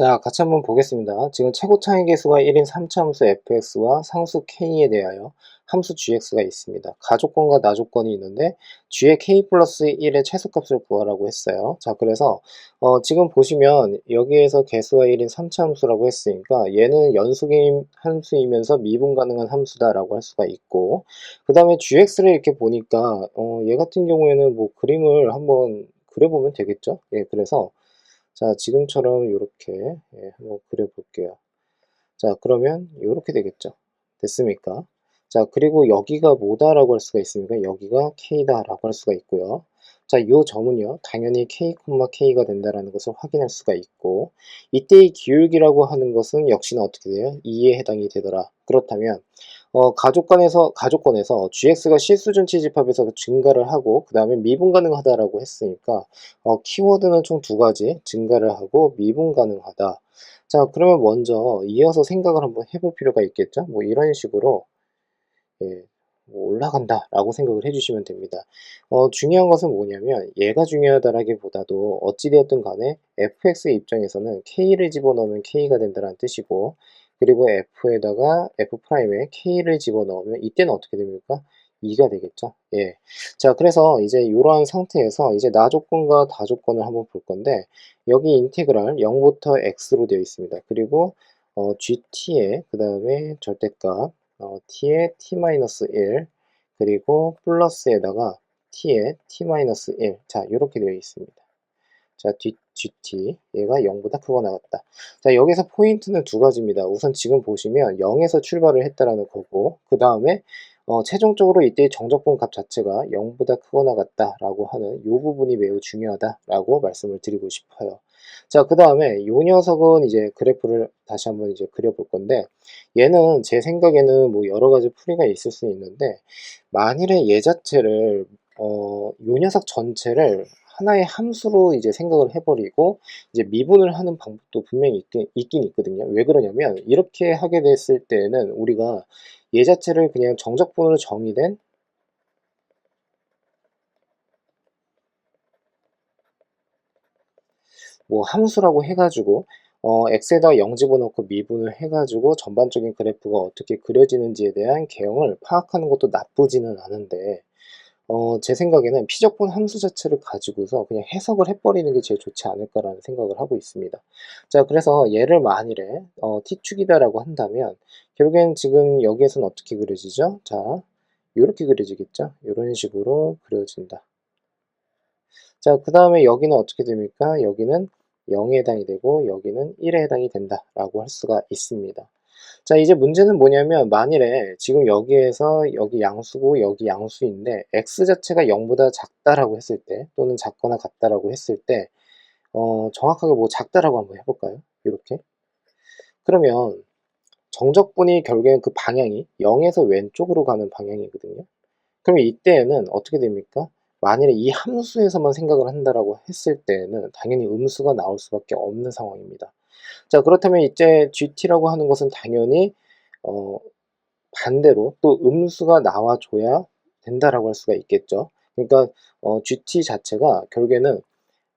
자, 같이 한번 보겠습니다. 지금 최고 차이 계수가 1인 3차 함수 fx와 상수 k에 대하여 함수 gx가 있습니다. 가조건과 나조건이 있는데 g의 k 플러스 1의 최소값을 구하라고 했어요. 자, 그래서 지금 보시면 여기에서 계수가 1인 3차 함수라고 했으니까 얘는 연속인 함수이면서 미분 가능한 함수다라고 할 수가 있고, 그 다음에 gx를 이렇게 보니까 얘 같은 경우에는 뭐 그림을 한번 그려보면 되겠죠. 예, 그래서 자, 지금처럼 이렇게 한번 그려볼게요. 자, 그러면 이렇게 되겠죠. 됐습니까? 자, 그리고 여기가 뭐다라고 할 수가 있습니까? 여기가 K다라고 할 수가 있고요. 자, 이 점은요, 당연히 K, K가 된다라는 것을 확인할 수가 있고, 이때의 기울기라고 하는 것은 역시나 어떻게 돼요? 2에 해당이 되더라. 그렇다면 가족권에서 GX가 실수준 취집합에서 증가를 하고 그 다음에 미분 가능하다라고 했으니까 키워드는 총 두 가지, 증가를 하고 미분 가능하다. 자, 그러면 먼저 이어서 생각을 한번 해볼 필요가 있겠죠? 뭐 이런 식으로 예, 뭐 올라간다 라고 생각을 해주시면 됩니다. 중요한 것은 뭐냐면 얘가 중요하다라기보다도 어찌되었든 간에 fx의 입장에서는 k를 집어넣으면 k가 된다는 뜻이고, 그리고 f에다가 f'에 k를 집어넣으면 이때는 어떻게 됩니까? 2가 되겠죠. 예. 자, 그래서 이제 이러한 상태에서 이제 나조건과 다조건을 한번 볼 건데, 여기 인테그랄 0부터 x로 되어 있습니다. 그리고 gt의 그 다음에 절대값 t의 t-1 그리고 플러스에다가 t의 t-1 자, 이렇게 되어 있습니다. 자, gt 얘가 0보다 크거나 같다. 자, 여기서 포인트는 두 가지입니다. 우선 지금 보시면 0에서 출발을 했다라는 거고, 그 다음에 최종적으로 이때 정적분 값 자체가 0보다 크거나 같다라고 하는 이 부분이 매우 중요하다라고 말씀을 드리고 싶어요. 자, 그 다음에 이 녀석은 이제 그래프를 다시 한번 이제 그려볼 건데, 얘는 제 생각에는 뭐 여러 가지 풀이가 있을 수 있는데, 만일에 얘 자체를 요 녀석 전체를 하나의 함수로 이제 생각을 해버리고 이제 미분을 하는 방법도 분명히 있긴 있거든요. 왜 그러냐면 이렇게 하게 됐을 때는 우리가 얘 자체를 그냥 정적분으로 정의된 뭐 함수라고 해가지고 x에다 0 집어넣고 미분을 해가지고 전반적인 그래프가 어떻게 그려지는지에 대한 개형을 파악하는 것도 나쁘지는 않은데, 제 생각에는 피적분 함수 자체를 가지고서 그냥 해석을 해버리는 게 제일 좋지 않을까라는 생각을 하고 있습니다. 자, 그래서 얘를 만일에 t축이다라고 한다면 결국엔 지금 여기에서는 어떻게 그려지죠? 자, 이렇게 그려지겠죠? 이런 식으로 그려진다. 자, 그 다음에 여기는 어떻게 됩니까? 여기는 0에 해당이 되고 여기는 1에 해당이 된다라고 할 수가 있습니다. 자, 이제 문제는 뭐냐면 만일에 지금 여기에서 여기 양수고 여기 양수인데 x 자체가 0보다 작다라고 했을 때, 또는 작거나 같다라고 했을 때 정확하게 뭐 작다라고 한번 해볼까요? 이렇게. 그러면 정적분이 결국엔 그 방향이 0에서 왼쪽으로 가는 방향이거든요. 그럼 이때에는 어떻게 됩니까? 만일에 이 함수에서만 생각을 한다라고 했을 때에는 당연히 음수가 나올 수밖에 없는 상황입니다. 자, 그렇다면 이제 gt라고 하는 것은 당연히 어, 반대로 또 음수가 나와줘야 된다라고 할 수가 있겠죠. 그러니까 GT 자체가 결국에는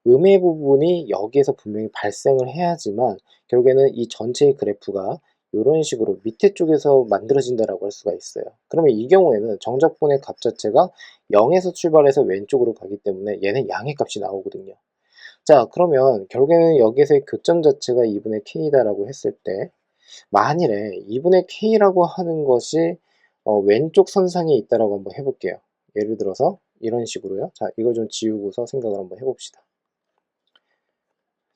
음의 부분이 여기에서 분명히 발생을 해야지만 결국에는 이 전체의 그래프가 이런 식으로 밑에 쪽에서 만들어진다라고 할 수가 있어요. 그러면 이 경우에는 정적분의 값 자체가 0에서 출발해서 왼쪽으로 가기 때문에 얘는 양의 값이 나오거든요. 자, 그러면 결국에는 여기서의 교점 자체가 2분의 k다라고 했을 때, 만일에 2분의 k라고 하는 것이 왼쪽 선상에 있다라고 한번 해볼게요. 예를 들어서 이런 식으로요. 자, 이걸 좀 지우고서 생각을 한번 해봅시다.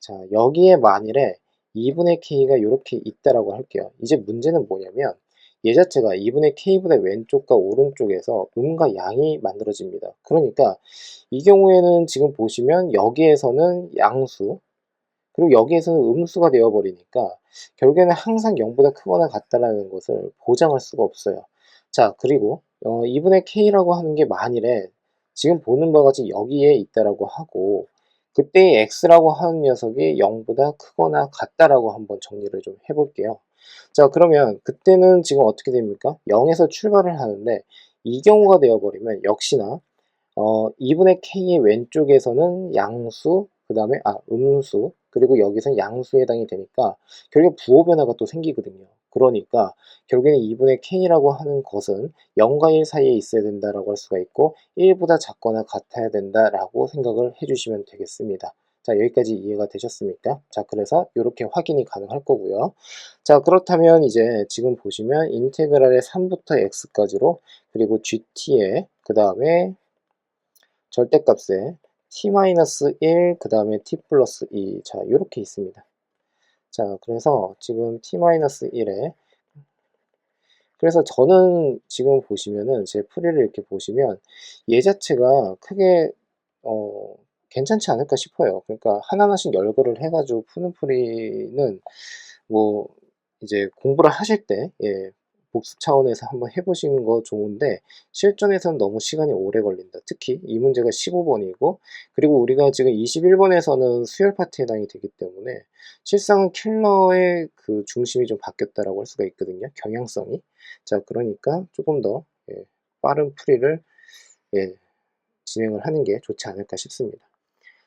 자, 여기에 만일에 2분의 k가 이렇게 있다라고 할게요. 이제 문제는 뭐냐면 얘 자체가 2분의 k보다 왼쪽과 오른쪽에서 음과 양이 만들어집니다. 그러니까 이 경우에는 지금 보시면 여기에서는 양수, 그리고 여기에서는 음수가 되어버리니까 결국에는 항상 0보다 크거나 같다라는 것을 보장할 수가 없어요. 자, 그리고 2분의 k라고 하는 게 만일에 지금 보는 바와 같이 여기에 있다라고 하고, 그때의 x라고 하는 녀석이 0보다 크거나 같다라고 한번 정리를 좀 해볼게요. 자, 그러면 그때는 지금 어떻게 됩니까? 0에서 출발을 하는데 이 경우가 되어버리면 역시나 2분의 k의 왼쪽에서는 양수, 그 다음에 음수, 그리고 여기서 양수에 해당이 되니까 결국 부호 변화가 또 생기거든요. 그러니까 결국에는 2분의 k라고 하는 것은 0과 1 사이에 있어야 된다라고 할 수가 있고 1보다 작거나 같아야 된다라고 생각을 해주시면 되겠습니다. 자, 여기까지 이해가 되셨습니까? 자, 그래서 이렇게 확인이 가능할 거고요. 자, 그렇다면 이제 지금 보시면 인테그랄의 3부터 x까지로 그리고 gt에 그 다음에 절대값에 t-1 그 다음에 t 플러스 2 자, 이렇게 있습니다. 자, 그래서 지금 t-1에 그래서 저는 지금 보시면은 제 풀이를 이렇게 보시면 얘 자체가 크게 어 괜찮지 않을까 싶어요. 그러니까 하나하나씩 열거를 해 가지고 푸는 풀이는 뭐 이제 공부를 하실 때 복습 차원에서 한번 해 보시는 거 좋은데 실전에서는 너무 시간이 오래 걸린다. 특히 이 문제가 15번이고 그리고 우리가 지금 21번에서는 수열 파트에 해당이 되기 때문에 실상은 킬러의 그 중심이 좀 바뀌었다라고 할 수가 있거든요. 경향성이. 자, 그러니까 조금 더 빠른 풀이를 예, 진행을 하는 게 좋지 않을까 싶습니다.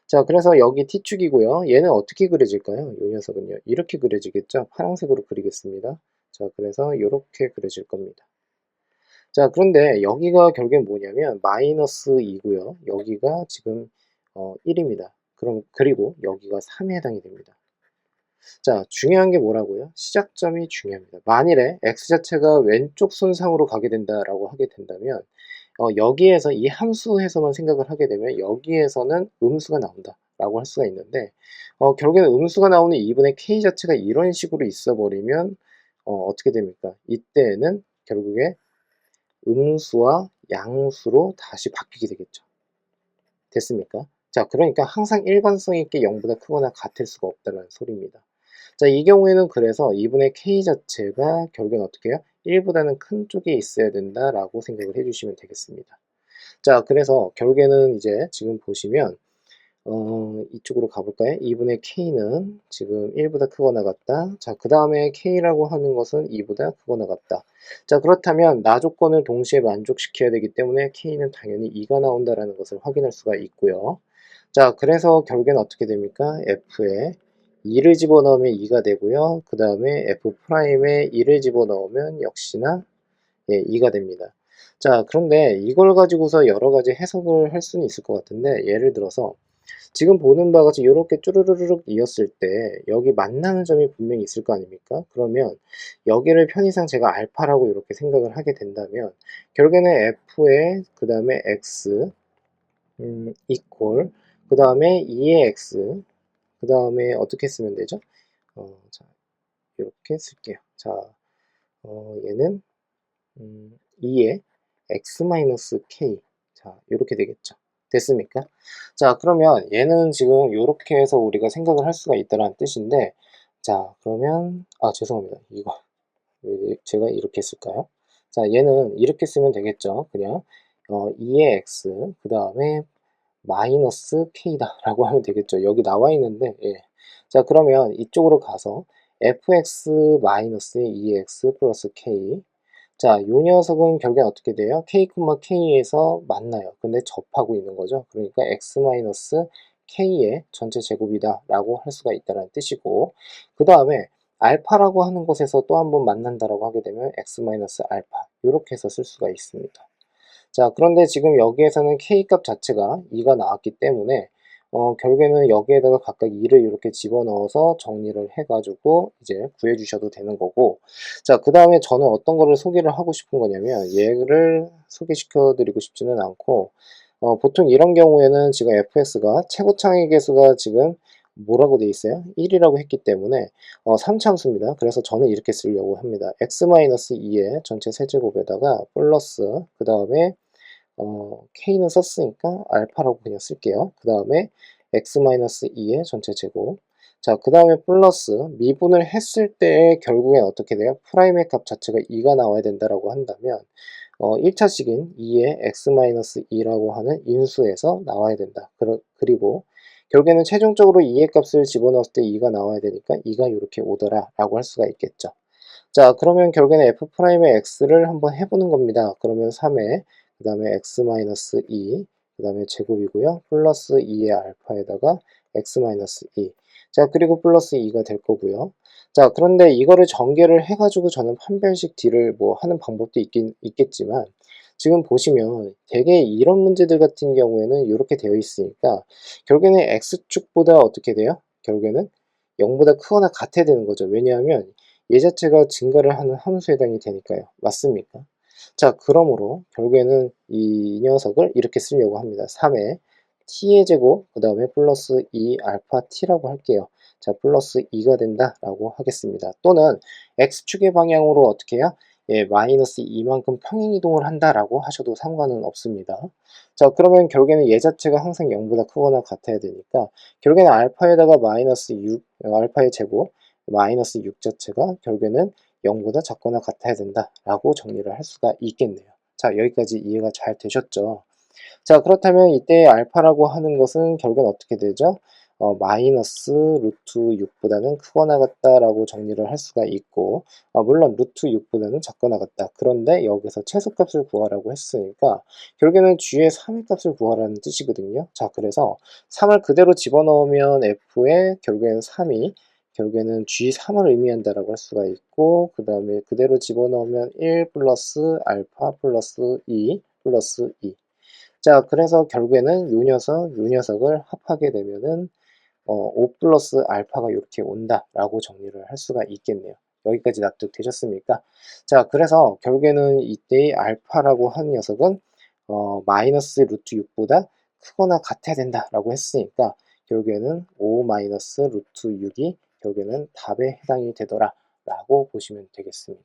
자, 그래서 여기 T축이고요. 얘는 어떻게 그려질까요? 이 녀석은요. 이렇게 그려지겠죠? 파란색으로 그리겠습니다. 자, 그래서 이렇게 그려질 겁니다. 자, 그런데 여기가 결국엔 뭐냐면 마이너스 2고요. 여기가 지금 1입니다. 그럼 그리고 여기가 3에 해당이 됩니다. 자, 중요한 게 뭐라고요? 시작점이 중요합니다. 만일에 x 자체가 왼쪽 선상으로 가게 된다라고 하게 된다면 여기에서 이 함수에서만 생각을 하게 되면 여기에서는 음수가 나온다 라고 할 수가 있는데 결국에는 음수가 나오는 2분의 k 자체가 이런 식으로 있어 버리면 어떻게 됩니까? 이때에는 결국에 음수와 양수로 다시 바뀌게 되겠죠. 됐습니까? 자, 그러니까 항상 일관성 있게 0보다 크거나 같을 수가 없다는 소리입니다. 자, 이 경우에는 그래서 2분의 k 자체가 결국엔 어떻게 해요? 1보다는 큰 쪽에 있어야 된다라고 생각을 해주시면 되겠습니다. 자, 그래서 결국에는 이제 지금 보시면 이쪽으로 가볼까요? 2분의 k는 지금 1보다 크거나 같다. 자, 그 다음에 k라고 하는 것은 2보다 크거나 같다. 자, 그렇다면 나 조건을 동시에 만족시켜야 되기 때문에 k는 당연히 2가 나온다라는 것을 확인할 수가 있고요. 자, 그래서 결국엔 어떻게 됩니까? f에 2를 집어넣으면 2가 되고요. 그 다음에 f'에 2를 집어넣으면 역시나 2가 됩니다. 자, 그런데 이걸 가지고서 여러 가지 해석을 할 수는 있을 것 같은데 예를 들어서 지금 보는 바와 같이 이렇게 쭈루루룩 이었을 때 여기 만나는 점이 분명히 있을 거 아닙니까? 그러면 여기를 편의상 제가 알파라고 이렇게 생각을 하게 된다면 결국에는 f에 그 다음에 x 이퀄 그 다음에 2의 x 그 다음에 어떻게 쓰면 되죠? 자, 이렇게 쓸게요. 자, 얘는 2의 x-k 자, 이렇게 되겠죠. 됐습니까? 자, 그러면 얘는 지금 이렇게 해서 우리가 생각을 할 수가 있다는 뜻인데 자, 그러면 죄송합니다. 이거 왜 제가 이렇게 쓸까요? 자, 얘는 이렇게 쓰면 되겠죠. 그냥 2의 x 그 다음에 마이너스 k다 라고 하면 되겠죠. 여기 나와 있는데 자, 그러면 이쪽으로 가서 fx 마이너스 2x 플러스 k 자, 요 녀석은 결국엔 어떻게 돼요? k, k에서 만나요. 근데 접하고 있는 거죠. 그러니까 x-k의 전체 제곱이다 라고 할 수가 있다는 뜻이고 그 다음에 알파라고 하는 곳에서 또 한 번 만난다라고 하게 되면 x-알파 이렇게 해서 쓸 수가 있습니다. 자, 그런데 지금 여기에서는 k 값 자체가 2가 나왔기 때문에 결국에는 여기에다가 각각 2를 이렇게 집어넣어서 정리를 해가지고 이제 구해주셔도 되는 거고 자, 그 다음에 저는 어떤 거를 소개를 하고 싶은 거냐면 얘를 소개시켜 드리고 싶지는 않고 보통 이런 경우에는 지금 fx가 최고창의 개수가 지금 뭐라고 돼 있어요? 1이라고 했기 때문에 3참수입니다. 그래서 저는 이렇게 쓰려고 합니다. x-2의 전체 세제곱에다가 플러스 그 다음에 k는 썼으니까 알파라고 그냥 쓸게요. 그 다음에 x-2의 전체 제곱 자, 그 다음에 플러스 미분을 했을 때 결국엔 어떻게 돼요? 프라임의 값 자체가 2가 나와야 된다라고 한다면 1차식인 2의 x-2라고 하는 인수에서 나와야 된다. 그리고 결국에는 최종적으로 2의 값을 집어넣었을 때 2가 나와야 되니까 2가 이렇게 오더라 라고 할 수가 있겠죠. 자, 그러면 결국에는 f'의 x를 한번 해보는 겁니다. 그러면 3에 그 다음에 x-2 그 다음에 제곱이고요. 플러스 2의 알파에다가 x-2 자, 그리고 플러스 2가 될 거고요. 자, 그런데 이거를 전개를 해 가지고 저는 판별식 D를 뭐 하는 방법도 있겠지만, 지금 보시면 대개 이런 문제들 같은 경우에는 이렇게 되어 있으니까 결국에는 X축보다 어떻게 돼요? 결국에는 0보다 크거나 같아야 되는 거죠. 왜냐하면 얘 자체가 증가를 하는 함수에 해당이 되니까요. 맞습니까? 자, 그러므로 결국에는 이 녀석을 이렇게 쓰려고 합니다. 3의 t의 제곱 그 다음에 플러스 2 알파 t라고 할게요. 자, 플러스 2가 된다라고 하겠습니다. 또는 x축의 방향으로 어떻게 해요? 예, 마이너스 2만큼 평행이동을 한다라고 하셔도 상관은 없습니다. 자, 그러면 결국에는 얘 자체가 항상 0보다 크거나 같아야 되니까 결국에는 알파에다가 마이너스 6, 알파의 제곱 마이너스 6 자체가 결국에는 0보다 작거나 같아야 된다라고 정리를 할 수가 있겠네요. 자, 여기까지 이해가 잘 되셨죠? 자, 그렇다면 이때 알파라고 하는 것은 결국엔 어떻게 되죠? 마이너스 루트 6보다는 크거나 같다라고 정리를 할 수가 있고, 물론 루트 6보다는 작거나 같다. 그런데 여기서 최소값을 구하라고 했으니까 결국에는 g의 3의 값을 구하라는 뜻이거든요. 자, 그래서 3을 그대로 집어넣으면 f의 결국에는 3이 결국에는 G3을 의미한다라고 할 수가 있고, 그 다음에 그대로 집어넣으면 1 플러스 알파 플러스 2 플러스 2. 자, 그래서 결국에는 요 녀석을 합하게 되면은 5 플러스 알파가 이렇게 온다라고 정리를 할 수가 있겠네요. 여기까지 납득되셨습니까? 자, 그래서 결국에는 이때의 알파라고 하는 녀석은 마이너스 루트 6보다 크거나 같아야 된다라고 했으니까 결국에는 5 마이너스 루트 6이 결국에는 답에 해당이 되더라라고 보시면 되겠습니다.